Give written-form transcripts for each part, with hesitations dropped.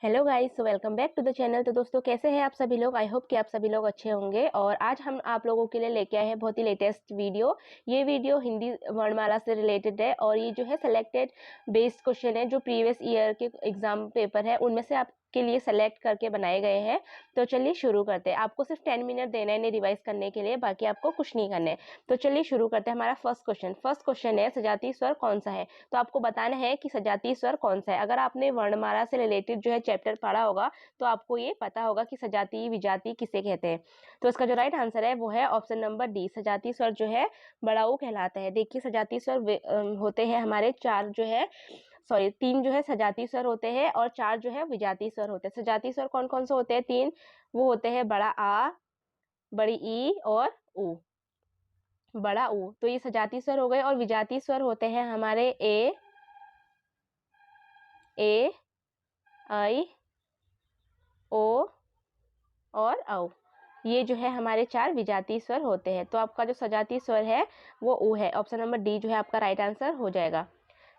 Hello guys, welcome back to the channel. तो दोस्तों, कैसे हैं आप सभी लोग? आई होप कि आप सभी लोग अच्छे होंगे। और आज हम आप लोगों के लिए लेके आए हैं बहुत ही लेटेस्ट वीडियो। ये वीडियो हिंदी वर्णमाला से रिलेटेड है और ये जो है सेलेक्टेड बेस्ड क्वेश्चन है जो प्रीवियस ईयर के एग्जाम पेपर है उनमें से आपके लिए सेलेक्ट करके बनाए गए हैं। तो चलिए शुरू करते हैं। आपको सिर्फ 10 मिनट देना है इन्हें रिवाइज करने के लिए, बाकी आपको कुछ नहीं करना है। तो चलिए शुरू करते हैं। हमारा फर्स्ट क्वेश्चन है सजातीय स्वर कौन सा है। तो आपको बताना है कि सजातीय स्वर कौन सा है। अगर आपने वर्णमाला से रिलेटेड जो है चैप्टर पढ़ा होगा तो आपको ये पता होगा कि सजातीय विजातीय किसे कहते हैं। तो इसका जो राइट आंसर है वो है ऑप्शन नंबर डी, सजातीय स्वर जो है बड़ा ऊ कहलाता है। देखिए, सजातीय स्वर होते हैं हमारे चार जो है, सॉरी, तीन जो है सजातीय स्वर होते हैं और चार जो है विजातीय स्वर होते हैं। सजातीय स्वर कौन कौन से होते हैं? तीन। वो होते हैं बड़ा आ, बड़ी ई और ऊ। बड़ा ऊ तो ये सजातीय स्वर हो गए। और विजातीय स्वर होते हैं हमारे ए, आई, ओ और औ। ये जो है हमारे चार विजातीय स्वर होते हैं। तो आपका जो सजातीय स्वर है वो ऊ है। ऑप्शन नंबर डी जो है आपका राइट आंसर हो जाएगा।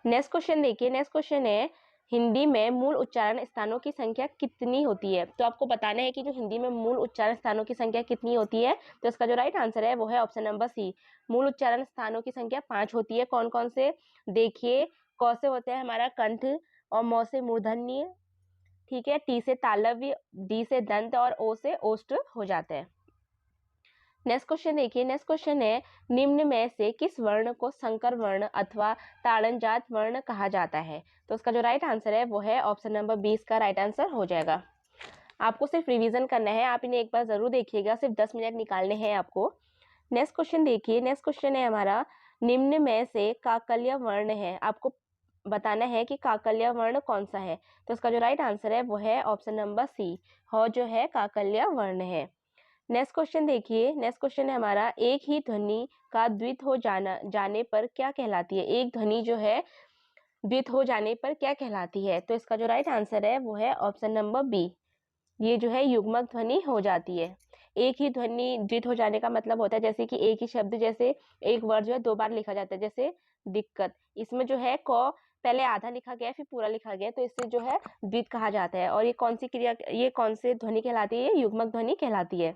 नेक्स्ट क्वेश्चन देखिए। नेक्स्ट क्वेश्चन है हिंदी में मूल उच्चारण स्थानों की संख्या कितनी होती है। तो आपको बताना है कि जो हिंदी में मूल उच्चारण स्थानों की संख्या कितनी होती है। तो इसका जो राइट आंसर है वो है ऑप्शन नंबर सी। मूल उच्चारण स्थानों की संख्या 5 होती है। कौन कौन से? देखिए, क से होते हैं हमारा कंठ और म से मूर्धन्य, ठीक है, टी से तालव्य, डी से दंत और ओ से ओष्ठ हो जाते हैं। नेक्स्ट क्वेश्चन देखिए। नेक्स्ट क्वेश्चन है निम्न में से किस वर्ण को संकर वर्ण अथवा ताड़नजात वर्ण कहा जाता है। तो उसका जो राइट आंसर है वो है ऑप्शन नंबर 20 का राइट आंसर हो जाएगा। आपको सिर्फ रिवीजन करना है, आप इन्हें एक बार जरूर देखिएगा, सिर्फ 10 मिनट निकालने हैं आपको। नेक्स्ट क्वेश्चन देखिए। नेक्स्ट क्वेश्चन है हमारा निम्न में से काकल्य वर्ण है। आपको बताना है कि काकल्य वर्ण कौन सा है। तो इसका जो राइट आंसर है वो है ऑप्शन नंबर सी, ह जो है काकल्य वर्ण है। नेक्स्ट क्वेश्चन देखिए। नेक्स्ट क्वेश्चन है हमारा एक ही ध्वनि का द्वित हो जाने पर क्या कहलाती है। एक ध्वनि जो है द्वित हो जाने पर क्या कहलाती है। तो इसका जो राइट आंसर है वो है ऑप्शन नंबर बी, ये जो है युग्मक ध्वनि हो जाती है। एक ही ध्वनि द्वित हो जाने का मतलब होता है जैसे कि एक ही शब्द, जैसे एक वर्ड जो है 2 बार लिखा जाता है, जैसे दिक्कत। इसमें जो है क पहले आधा लिखा गया है फिर पूरा लिखा गया है, तो इससे जो है द्वित कहा जाता है। और ये कौन सी क्रिया, ये कौन सी ध्वनि कहलाती है? युग्मक ध्वनि कहलाती है।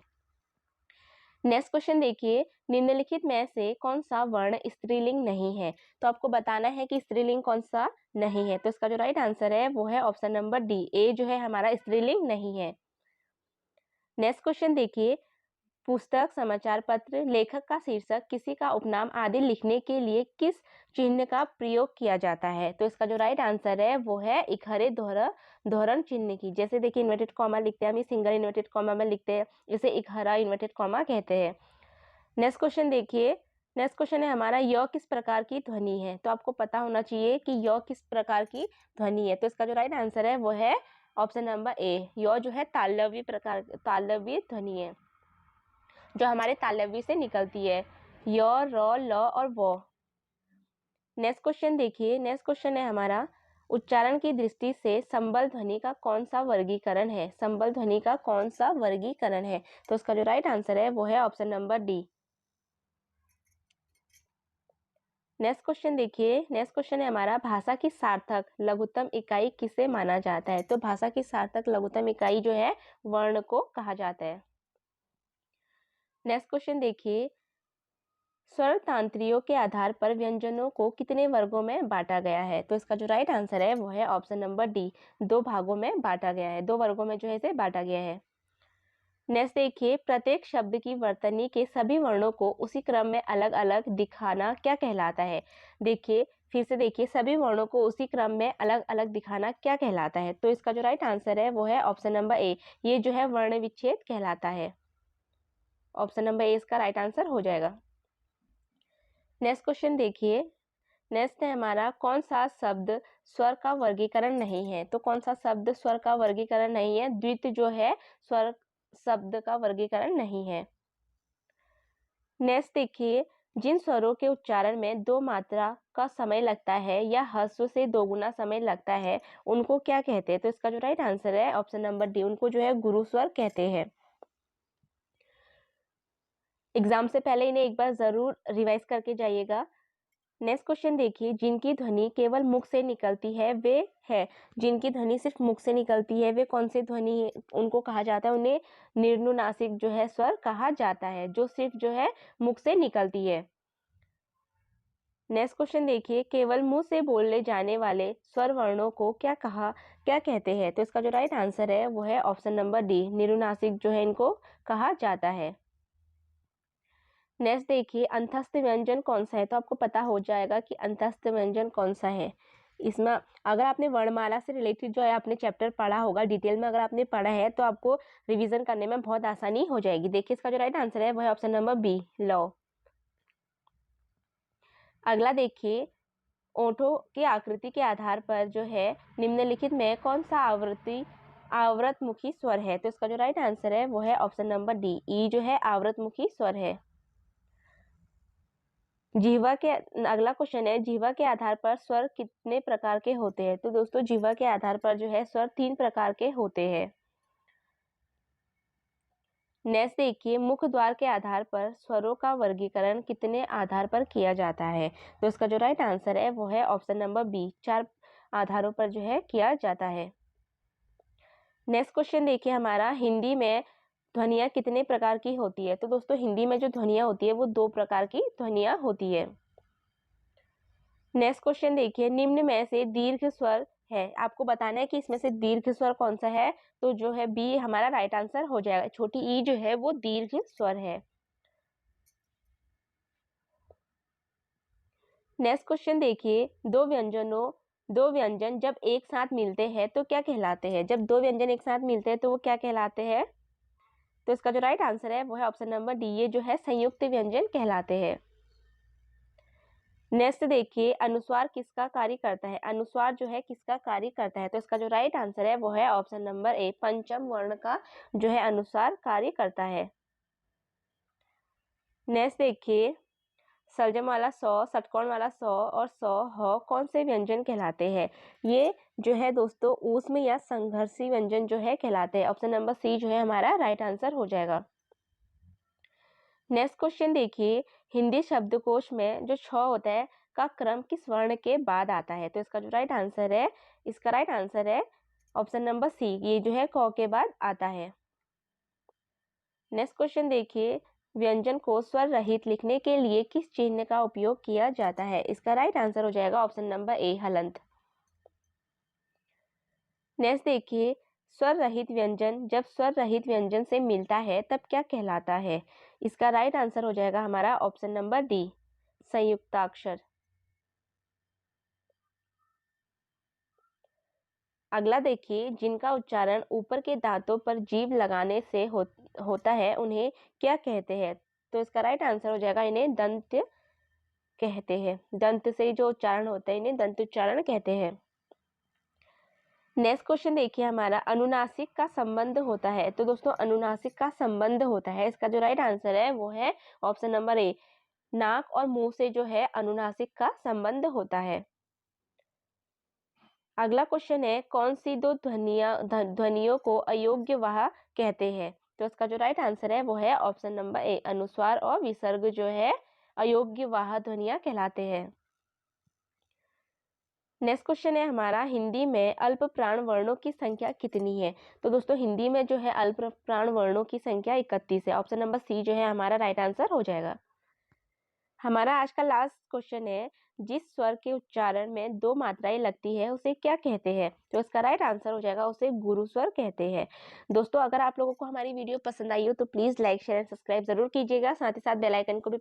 नेक्स्ट क्वेश्चन देखिए। निम्नलिखित में से कौन सा वर्ण स्त्रीलिंग नहीं है। तो आपको बताना है कि स्त्रीलिंग कौन सा नहीं है। तो इसका जो राइट आंसर है वो है ऑप्शन नंबर डी, ए जो है हमारा स्त्रीलिंग नहीं है। नेक्स्ट क्वेश्चन देखिए। पुस्तक, समाचार पत्र, लेखक का शीर्षक, किसी का उपनाम आदि लिखने के लिए किस चिन्ह का प्रयोग किया जाता है। तो इसका जो राइट आंसर है वो है इकहरे दोहरण चिन्ह की। जैसे देखिए इन्वर्टेड कॉमा लिखते हैं हम, सिंगल इन्वर्टेड कॉमा में लिखते हैं, इसे इकहरा इन्वर्टेड कॉमा कहते हैं। नेक्स्ट क्वेश्चन देखिए। नेक्स्ट क्वेश्चन है हमारा य किस प्रकार की ध्वनि है। तो आपको पता होना चाहिए कि य किस प्रकार की ध्वनि है। तो इसका जो राइट आंसर है वो है ऑप्शन नंबर ए, य जो है तालव्य ध्वनि है जो हमारे तालव्य से निकलती है, य, र, ल और व। नेक्स्ट क्वेश्चन देखिए। नेक्स्ट क्वेश्चन है हमारा उच्चारण की दृष्टि से संबल ध्वनि का कौन सा वर्गीकरण है। संबल ध्वनि का कौन सा वर्गीकरण है। तो उसका जो राइट आंसर है वो है option number D. Next question देखिए। नेक्स्ट क्वेश्चन है हमारा भाषा की सार्थक लघुत्तम इकाई किसे माना जाता है। तो भाषा की सार्थक लघुत्तम इकाई जो है वर्ण को कहा जाता है। नेक्स्ट क्वेश्चन देखिए। स्वर तांत्रियों के आधार पर व्यंजनों को कितने वर्गों में बांटा गया है। तो इसका जो राइट आंसर है वो है ऑप्शन नंबर डी, 2 भागों में बांटा गया है, 2 वर्गों में जो है इसे बांटा गया है। नेक्स्ट देखिए। प्रत्येक शब्द की वर्तनी के सभी वर्णों को उसी क्रम में अलग अलग दिखाना क्या कहलाता है। देखिए, फिर से देखिए, सभी वर्णों को उसी क्रम में अलग अलग दिखाना क्या कहलाता है। तो इसका जो राइट आंसर है वो है ऑप्शन नंबर ए, ये जो है वर्ण विच्छेद कहलाता है। ऑप्शन नंबर ए इसका राइट आंसर हो जाएगा। नेक्स्ट क्वेश्चन देखिए। नेक्स्ट है हमारा कौन सा शब्द स्वर का वर्गीकरण नहीं है। तो कौन सा शब्द स्वर का वर्गीकरण नहीं है? द्वित जो है स्वर शब्द का वर्गीकरण नहीं है। नेक्स्ट देखिए। जिन स्वरों के उच्चारण में 2 मात्रा का समय लगता है या ह्रस्व से 2 गुना समय लगता है उनको क्या कहते हैं। तो इसका जो राइट आंसर है ऑप्शन नंबर डी, उनको जो है गुरु स्वर कहते हैं। एग्जाम से पहले इन्हें एक बार जरूर रिवाइज करके जाइएगा। नेक्स्ट क्वेश्चन देखिए, जिनकी ध्वनि केवल मुख से निकलती है वे है। जिनकी ध्वनि सिर्फ मुख से निकलती है वे कौन सी ध्वनि है? उनको कहा जाता है, उन्हें निम्नुनासिक जो है स्वर कहा जाता है, जो सिर्फ जो है मुख से निकलती है। नेक्स्ट क्वेश्चन देखिए, केवल मुंह से बोले जाने वाले स्वर वर्णों को क्या कहते हैं? तो इसका जो राइट आंसर है वो है ऑप्शन नंबर डी, निम्नुनासिक जो है इनको कहा जाता है। नेक्स्ट देखिए, अंतस्थ व्यंजन कौन सा है? तो आपको पता हो जाएगा कि अंतस्थ व्यंजन कौन सा है। इसमें अगर आपने वर्णमाला से रिलेटेड जो है आपने चैप्टर पढ़ा होगा, डिटेल में अगर आपने पढ़ा है तो आपको रिवीजन करने में बहुत आसानी हो जाएगी। देखिए इसका जो राइट आंसर है वो है ऑप्शन नंबर बी, लौ। अगला देखिए, ओठों की आकृति के आधार पर जो है निम्नलिखित में कौन सा आवृतमुखी स्वर है? तो इसका जो राइट आंसर है वो है ऑप्शन नंबर डी, ई जो है आवृतमुखी स्वर है। जिह्वा के अगला क्वेश्चन है, जिह्वा के आधार पर स्वर कितने प्रकार के होते हैं? तो दोस्तों जिह्वा के आधार पर जो है स्वर 3 प्रकार के होते हैं। नेक्स्ट देखिए, मुख द्वार के आधार पर स्वरों का वर्गीकरण कितने आधार पर किया जाता है? तो इसका जो राइट आंसर है वो है ऑप्शन नंबर बी, 4 आधारों पर जो है किया जाता है। नेक्स्ट क्वेश्चन देखिए हमारा, हिंदी में ध्वनियाँ कितने प्रकार की होती है? तो दोस्तों हिंदी में जो ध्वनियाँ होती है वो 2 प्रकार की ध्वनियाँ होती है। नेक्स्ट क्वेश्चन देखिए, निम्न में से दीर्घ स्वर है, आपको बताना है कि इसमें से दीर्घ स्वर कौन सा है? तो जो है बी हमारा राइट आंसर हो जाएगा, छोटी ई जो है वो दीर्घ स्वर है। नेक्स्ट क्वेश्चन देखिए, दो व्यंजन जब एक साथ मिलते हैं तो क्या कहलाते हैं? जब 2 व्यंजन एक साथ मिलते हैं तो वो क्या कहलाते हैं? तो इसका जो राइट आंसर है वो है ऑप्शन नंबर डी, ये जो है संयुक्त व्यंजन कहलाते हैं। नेक्स्ट देखिए, अनुस्वार किसका कार्य करता है? अनुस्वार जो है किसका कार्य करता है? तो इसका जो राइट आंसर है वो है ऑप्शन नंबर ए, पंचम वर्ण का जो है अनुस्वार कार्य करता है। नेक्स्ट देखिए, सर्जम वाला सौ, षटकोण वाला सौ और सौ ह कौन से व्यंजन कहलाते हैं? ये जो है दोस्तों ऊष्म या संघर्षी व्यंजन जो है कहलाते हैं। ऑप्शन नंबर सी जो है हमारा राइट आंसर हो जाएगा। नेक्स्ट क्वेश्चन देखिए, हिंदी शब्दकोश में जो छ होता है का क्रम किस वर्ण के बाद आता है? तो इसका जो राइट आंसर है, इसका राइट आंसर है ऑप्शन नंबर सी, ये जो है क के बाद आता है। नेक्स्ट क्वेश्चन देखिए, व्यंजन को स्वर रहित लिखने के लिए किस चिन्ह का उपयोग किया जाता है? इसका राइट आंसर हो जाएगा ऑप्शन नंबर ए, हलंत। नेक्स्ट देखिए, स्वर रहित व्यंजन जब स्वर रहित व्यंजन से मिलता है तब क्या कहलाता है? इसका राइट आंसर हो जाएगा हमारा ऑप्शन नंबर डी, संयुक्ताक्षर। अगला देखिए, जिनका उच्चारण ऊपर के दांतों पर जीभ लगाने से होता है उन्हें क्या कहते हैं? तो इसका राइट आंसर हो जाएगा, इन्हें दंत कहते हैं। दंत से जो उच्चारण होता है इन्हें दंत उच्चारण कहते हैं। नेक्स्ट क्वेश्चन देखिए हमारा, अनुनासिक का संबंध होता है। तो दोस्तों अनुनासिक का संबंध होता है, इसका जो राइट आंसर है वो है ऑप्शन नंबर ए, नाक और मुंह से जो है अनुनासिक का संबंध होता है। अगला क्वेश्चन है, कौन सी दो ध्वनियों को अयोग्य वाह कहते हैं? तो इसका जो राइट आंसर है वो है ऑप्शन नंबर ए, अनुस्वार और विसर्ग जो है अयोग्य वाह ध्वनियां कहलाते हैं। नेक्स्ट क्वेश्चन है हमारा, हिंदी में अल्प प्राण वर्णों की संख्या कितनी है? तो दोस्तों हिंदी में जो है अल्प प्राण वर्णों की संख्या 31 है। ऑप्शन नंबर सी जो है हमारा राइट आंसर हो जाएगा। हमारा आज का लास्ट क्वेश्चन है, जिस स्वर के उच्चारण में 2 मात्राएं लगती है उसे क्या कहते हैं? तो इसका राइट आंसर हो जाएगा, उसे गुरु स्वर कहते हैं। दोस्तों अगर आप लोगों को हमारी वीडियो पसंद आई हो तो please like share and subscribe जरूर कीजिएगा, साथ ही साथ बेल आइकन को भी